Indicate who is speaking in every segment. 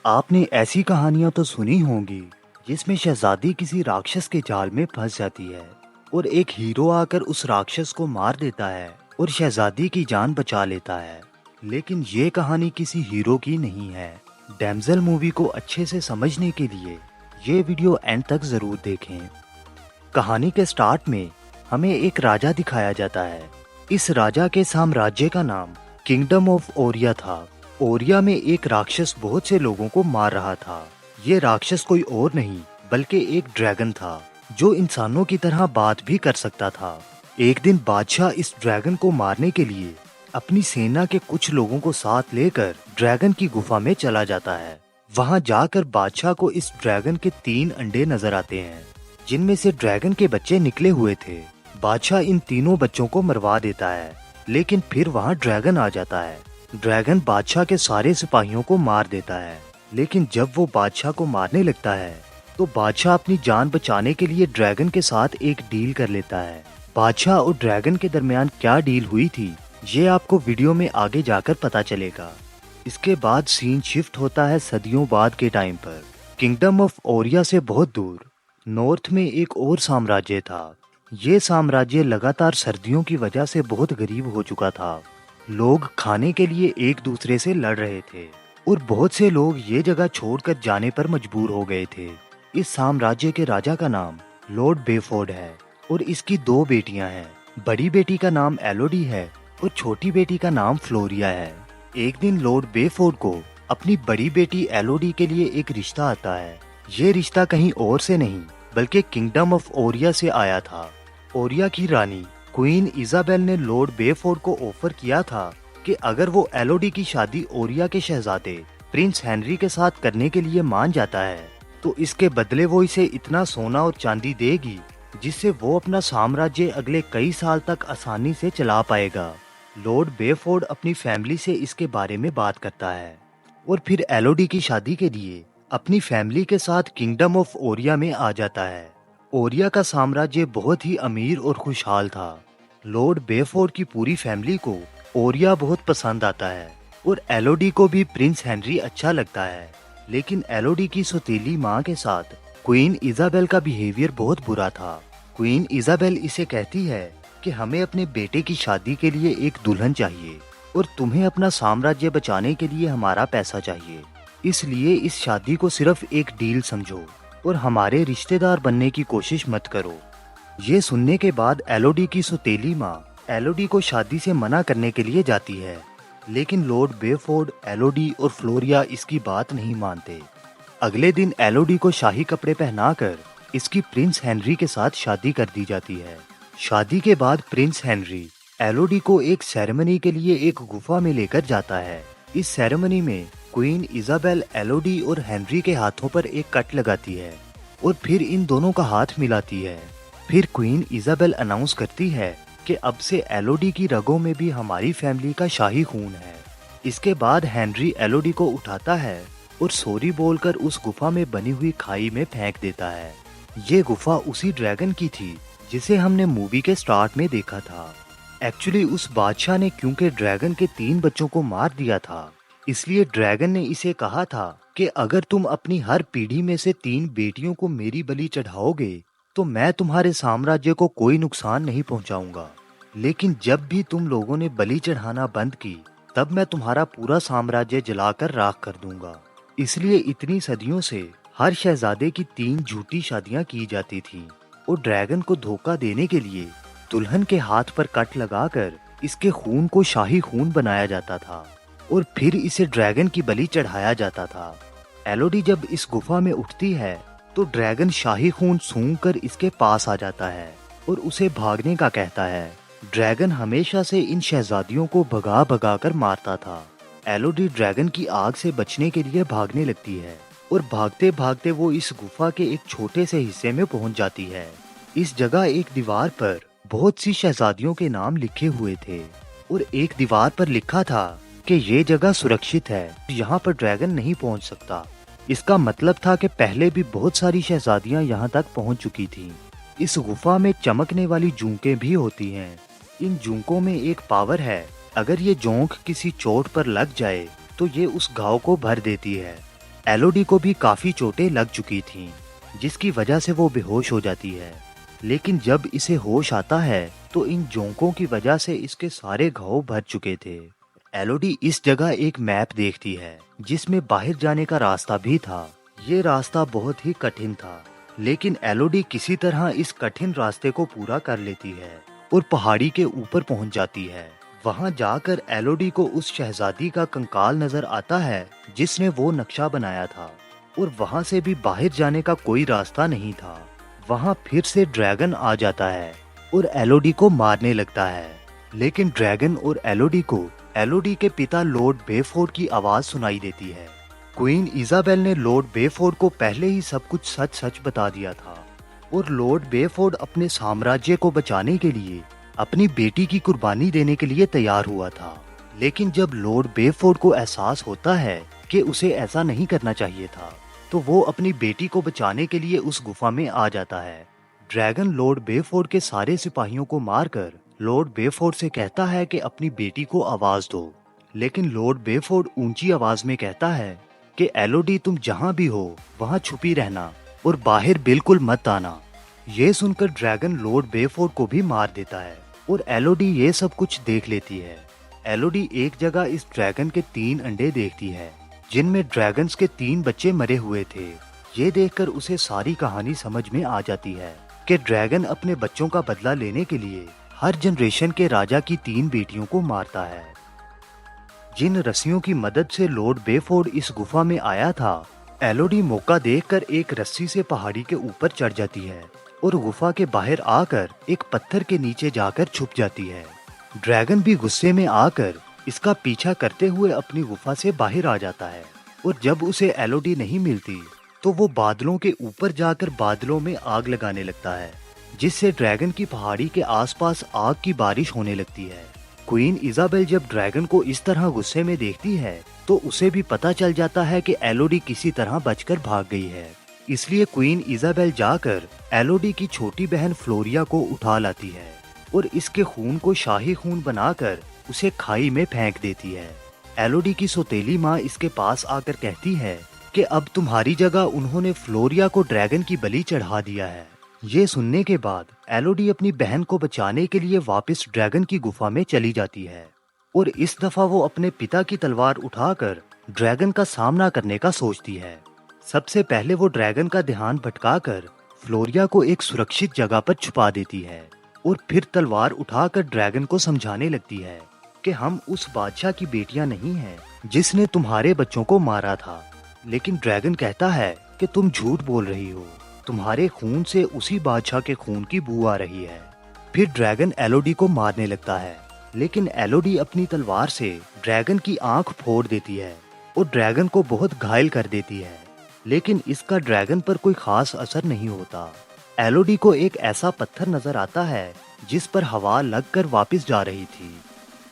Speaker 1: आपने ऐसी कहानियां तो सुनी होंगी जिसमें शहजादी किसी राक्षस के जाल में फंस जाती है और एक हीरो आकर उस राक्षस को मार देता है और शहजादी की जान बचा लेता है। लेकिन ये कहानी किसी हीरो की नहीं है। डैमज़ल मूवी को अच्छे से समझने के लिए ये वीडियो एंड तक जरूर देखें। कहानी के स्टार्ट में हमें एक राजा दिखाया जाता है। इस राजा के साम्राज्य का नाम किंगडम ऑफ ओरिया था। ओरिया में एक राक्षस बहुत से लोगों को मार रहा था। ये राक्षस कोई और नहीं बल्कि एक ड्रैगन था जो इंसानों की तरह बात भी कर सकता था। एक दिन बादशाह इस ड्रैगन को मारने के लिए अपनी सेना के कुछ लोगों को साथ लेकर ड्रैगन की गुफा में चला जाता है। वहां जाकर बादशाह को इस ड्रैगन के 3 अंडे नजर आते हैं जिनमें से ड्रैगन के बच्चे निकले हुए थे। बादशाह इन तीनों बच्चों को मरवा देता है, लेकिन फिर वहां ड्रैगन आ जाता है। ड्रैगन बादशाह के सारे सिपाहियों को मार देता है, लेकिन जब वो बादशाह को मारने लगता है तो बादशाह अपनी जान बचाने के लिए ड्रैगन के साथ एक डील कर लेता है। बादशाह और ड्रैगन के दरमियान क्या डील हुई थी ये आपको वीडियो में आगे जाकर पता चलेगा। इसके बाद सीन शिफ्ट होता है सदियों बाद के टाइम पर। किंगडम ऑफ ओरिया से बहुत दूर नॉर्थ में एक और साम्राज्य था। ये साम्राज्य लगातार सर्दियों की वजह से बहुत गरीब हो चुका था। लोग खाने के लिए एक दूसरे से लड़ रहे थे और बहुत से लोग ये जगह छोड़कर जाने पर मजबूर हो गए थे। इस साम्राज्य के राजा का नाम लॉर्ड बेफोर्ड है और इसकी 2 बेटियां हैं। बड़ी बेटी का नाम एलोडी है और छोटी बेटी का नाम फ्लोरिया है। एक दिन लॉर्ड बेफोर्ड को अपनी बड़ी बेटी एलोडी के लिए एक रिश्ता आता है। ये रिश्ता कहीं और से नहीं बल्कि किंगडम ऑफ ओरिया से आया था। ओरिया की रानी क्वीन इजाबेल ने लॉर्ड बेफोर्ड को ऑफर किया था कि अगर वो एलोडी की शादी ओरिया के शहजादे प्रिंस हेनरी के साथ करने के लिए मान जाता है तो इसके बदले वो इसे इतना सोना और चांदी देगी जिससे वो अपना साम्राज्य अगले कई साल तक आसानी से चला पाएगा। लॉर्ड बेफोर्ड अपनी फैमिली से इसके बारे में बात करता है और फिर एलोडी की शादी के लिए अपनी फैमिली के साथ किंगडम ऑफ ओरिया में आ जाता है। ओरिया का साम्राज्य बहुत ही अमीर और खुशहाल था। लॉर्ड बेफोर्ड की पूरी फैमिली को ओरिया बहुत पसंद आता है और एलोडी को भी प्रिंस हेनरी अच्छा लगता है। लेकिन एलोडी की सौतेली माँ के साथ क्वीन इजाबेल का बिहेवियर बहुत बुरा था। क्वीन इजाबेल इसे कहती है कि हमें अपने बेटे की शादी के लिए एक दुल्हन चाहिए और तुम्हें अपना साम्राज्य बचाने के लिए हमारा पैसा चाहिए। इसलिए इस शादी को सिर्फ एक डील समझो और हमारे रिश्तेदार बनने की कोशिश मत करो। ये सुनने के बाद एलोडी की सौतेली माँ एलोडी को शादी से मना करने के लिए जाती है, लेकिन लॉर्ड बेफोर्ड, एलोडी और फ्लोरिया इसकी बात नहीं मानते। अगले दिन एलोडी को शाही कपड़े पहनाकर इसकी प्रिंस हेनरी के साथ शादी कर दी जाती है। शादी के बाद प्रिंस हेनरी एलोडी को एक सेरेमनी के लिए एक गुफा में लेकर जाता है। इस सेरेमनी में क्वीन इजाबेल एलोडी और हेनरी के हाथों पर एक कट लगाती है और फिर इन दोनों का हाथ मिलाती है। फिर क्वीन इजाबेल अनाउंस करती है कि अब से एलोडी की रगों में भी हमारी फैमिली का शाही खून है। इसके बाद हेनरी एलोडी को उठाता है और सॉरी बोलकर उस गुफा में बनी हुई खाई में फेंक देता है। ये गुफा उसी ड्रैगन की थी जिसे हमने मूवी के स्टार्ट में देखा था। एक्चुअली उस बादशाह ने क्योंकि ड्रैगन के 3 बच्चों को मार दिया था, इसलिए ड्रैगन ने इसे कहा था कि अगर तुम अपनी हर पीढ़ी में से 3 बेटियों को मेरी बलि चढ़ाओगे तो मैं तुम्हारे साम्राज्य को कोई नुकसान नहीं पहुंचाऊंगा। लेकिन जब भी तुम लोगों ने बलि चढ़ाना बंद की तब मैं तुम्हारा पूरा साम्राज्य जलाकर राख कर दूंगा। इसलिए इतनी सदियों से हर शहजादे की 3 झूठी शादियां की जाती थीं और ड्रैगन को धोखा देने के लिए दुल्हन के हाथ पर कट लगाकर इसके खून को शाही खून बनाया जाता था और फिर इसे ड्रैगन की बलि चढ़ाया जाता था। एलोडी जब इस गुफा में उठती है तो ड्रैगन शाही खून सूंघकर इसके पास आ जाता है और उसे भागने का कहता है। ड्रैगन हमेशा से इन शहजादियों को भगा भगा कर मारता था। एलोडी ड्रैगन की आग से बचने के लिए भागने लगती है और भागते भागते वो इस गुफा के एक छोटे से हिस्से में पहुंच जाती है। इस जगह एक दीवार पर बहुत सी शहजादियों के नाम लिखे हुए थे और एक दीवार पर लिखा था कि ये जगह सुरक्षित है, यहाँ पर ड्रैगन नहीं पहुँच सकता। इसका मतलब था कि पहले भी बहुत सारी शहजादियाँ यहाँ तक पहुँच चुकी थीं। इस गुफा में चमकने वाली जूंकें भी होती हैं। इन जूंकों में एक पावर है, अगर ये जोंक किसी चोट पर लग जाए तो ये उस घाव को भर देती है। एलोडी को भी काफी चोटें लग चुकी थीं, जिसकी वजह से वो बेहोश हो जाती है। लेकिन जब इसे होश आता है तो इन जोंकों की वजह से इसके सारे घाव भर चुके थे। एलोडी इस जगह एक मैप देखती है जिसमें बाहर जाने का रास्ता भी था। ये रास्ता बहुत ही कठिन था, लेकिन एलोडी किसी तरह इस कठिन रास्ते को पूरा कर लेती है और पहाड़ी के ऊपर पहुंच जाती है। वहां जाकर एलोडी को उस शहजादी का कंकाल नजर आता है जिसने वो नक्शा बनाया था, और वहां से भी बाहर जाने का कोई रास्ता नहीं था। वहां फिर से ड्रैगन आ जाता है और एलोडी को मारने लगता है, लेकिन ड्रैगन और एलोडी को एलोडी के पिता लॉर्ड बेफोर्ड की आवाज सुनाई देती है। क्वीन इजाबेल ने लॉर्ड बेफोर्ड को पहले ही सब कुछ सच सच बता दिया था, और लॉर्ड बेफोर्ड अपने साम्राज्य को बचाने के लिए अपनी बेटी की कुर्बानी देने के लिए तैयार हुआ था। लेकिन जब लॉर्ड बेफोर्ड को एहसास होता है कि उसे ऐसा नहीं करना चाहिए था, तो वो अपनी बेटी को बचाने के लिए उस गुफा में आ जाता है। ड्रैगन लॉर्ड बेफोर्ड के सारे सिपाहियों को मारकर लॉर्ड बेफोर्ड से कहता है कि अपनी बेटी को आवाज दो, लेकिन लॉर्ड बेफोर्ड ऊंची आवाज में कहता है कि एलोडी तुम जहां भी हो वहां छुपी रहना और बाहर बिल्कुल मत आना। ये सुनकर ड्रैगन लॉर्ड बेफोर्ड को भी मार देता है और एलोडी ये सब कुछ देख लेती है। एलोडी एक जगह इस ड्रैगन के 3 अंडे देखती है जिनमें ड्रैगन्स के 3 बच्चे मरे हुए थे। ये देखकर उसे सारी कहानी समझ में आ जाती है कि ड्रैगन अपने बच्चों का बदला लेने के लिए हर जनरेशन के राजा की 3 बेटियों को मारता है। जिन रस्सियों की मदद से लॉर्ड बेफोर्ड इस गुफा में आया था, एलोडी मौका देखकर एक रस्सी से पहाड़ी के ऊपर चढ़ जाती है और गुफा के बाहर आकर एक पत्थर के नीचे जाकर छुप जाती है। ड्रैगन भी गुस्से में आकर इसका पीछा करते हुए अपनी गुफा से बाहर आ जाता है, और जब उसे एलोडी नहीं मिलती तो वो बादलों के ऊपर जाकर बादलों में आग लगाने लगता है, जिससे ड्रैगन की पहाड़ी के आसपास आग की बारिश होने लगती है। क्वीन इजाबेल जब ड्रैगन को इस तरह गुस्से में देखती है तो उसे भी पता चल जाता है कि एलोडी किसी तरह बचकर भाग गई है। इसलिए क्वीन इजाबेल जाकर एलोडी की छोटी बहन फ्लोरिया को उठा लाती है और इसके खून को शाही खून बनाकर उसे खाई में फेंक देती है। एलोडी की सौतेली माँ इसके पास आकर कहती है कि अब तुम्हारी जगह उन्होंने फ्लोरिया को ड्रैगन की बलि चढ़ा दिया है। ये सुनने के बाद एलोडी अपनी बहन को बचाने के लिए वापस ड्रैगन की गुफा में चली जाती है, और इस दफा वो अपने पिता की तलवार उठाकर ड्रैगन का सामना करने का सोचती है। सबसे पहले वो ड्रैगन का ध्यान भटकाकर फ्लोरिया को एक सुरक्षित जगह पर छुपा देती है, और फिर तलवार उठाकर ड्रैगन को समझाने लगती है कि हम उस बादशाह की बेटियां नहीं हैं जिसने तुम्हारे बच्चों को मारा था। लेकिन ड्रैगन कहता है कि तुम झूठ बोल रही हो, तुम्हारे खून से उसी बादशाह के खून की बू आ रही है। फिर ड्रैगन एलोडी को मारने लगता है, लेकिन एलोडी अपनी तलवार से ड्रैगन की आंख फोड़ देती है और ड्रैगन को बहुत घायल कर देती है, लेकिन इसका ड्रैगन पर कोई खास असर नहीं होता। एलोडी को एक ऐसा पत्थर नजर आता है जिस पर हवा लगकर वापस जा रही थी।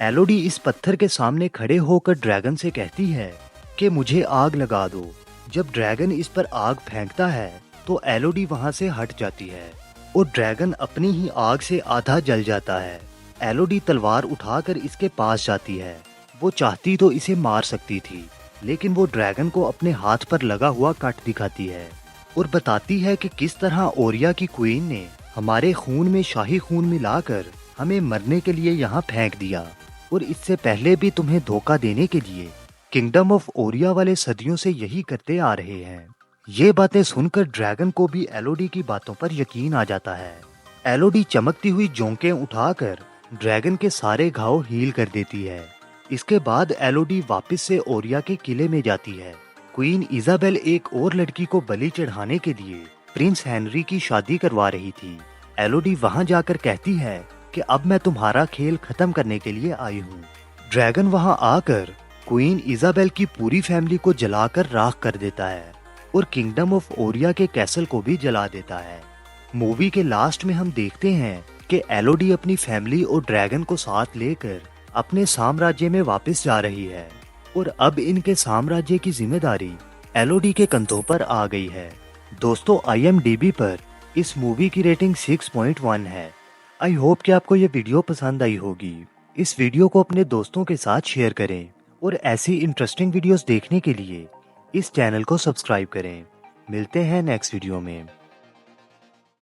Speaker 1: एलोडी इस पत्थर के सामने खड़े होकर ड्रैगन से कहती है कि मुझे आग लगा दो। जब ड्रैगन इस पर आग फेंकता है तो एलोडी वहां से हट जाती है और ड्रैगन अपनी ही आग से आधा जल जाता है। एलोडी तलवार उठाकर इसके पास जाती है। वो चाहती तो इसे मार सकती थी, लेकिन वो ड्रैगन को अपने हाथ पर लगा हुआ कट दिखाती है और बताती है कि किस तरह ओरिया की क्वीन ने हमारे खून में शाही खून मिलाकर हमें मरने के लिए यहाँ फेंक दिया, और इससे पहले भी तुम्हें धोखा देने के लिए किंगडम ऑफ ओरिया वाले सदियों से यही करते आ रहे हैं। ये बातें सुनकर ड्रैगन को भी एलोडी की बातों पर यकीन आ जाता है। एलोडी चमकती हुई जोंकें उठाकर ड्रैगन के सारे घाव हील कर देती है। इसके बाद एलोडी वापस से ओरिया के किले में जाती है। क्वीन इजाबेल एक और लड़की को बलि चढ़ाने के लिए प्रिंस हेनरी की शादी करवा रही थी। एलोडी वहां जाकर कहती है कि अब मैं तुम्हारा खेल खत्म करने के लिए आई हूँ। ड्रैगन वहां आकर क्वीन इजाबेल की पूरी फैमिली को जलाकर राख कर देता है और किंगडम ऑफ ओरिया के कैसल को भी जला देता है। मूवी के लास्ट में हम देखते हैं कि एलोडी अपनी फैमिली और ड्रैगन को साथ लेकर अपने साम्राज्य में वापस जा रही है, और अब इनके साम्राज्य की जिम्मेदारी एलोडी के कंधों पर आ गई है। दोस्तों, IMDb पर इस मूवी की रेटिंग 6.1 है। आई होप कि आपको ये वीडियो पसंद आई होगी। इस वीडियो को अपने दोस्तों के साथ शेयर करें, और ऐसी इंटरेस्टिंग वीडियोस देखने के लिए इस चैनल को सब्सक्राइब करें। मिलते हैं नेक्स्ट वीडियो में।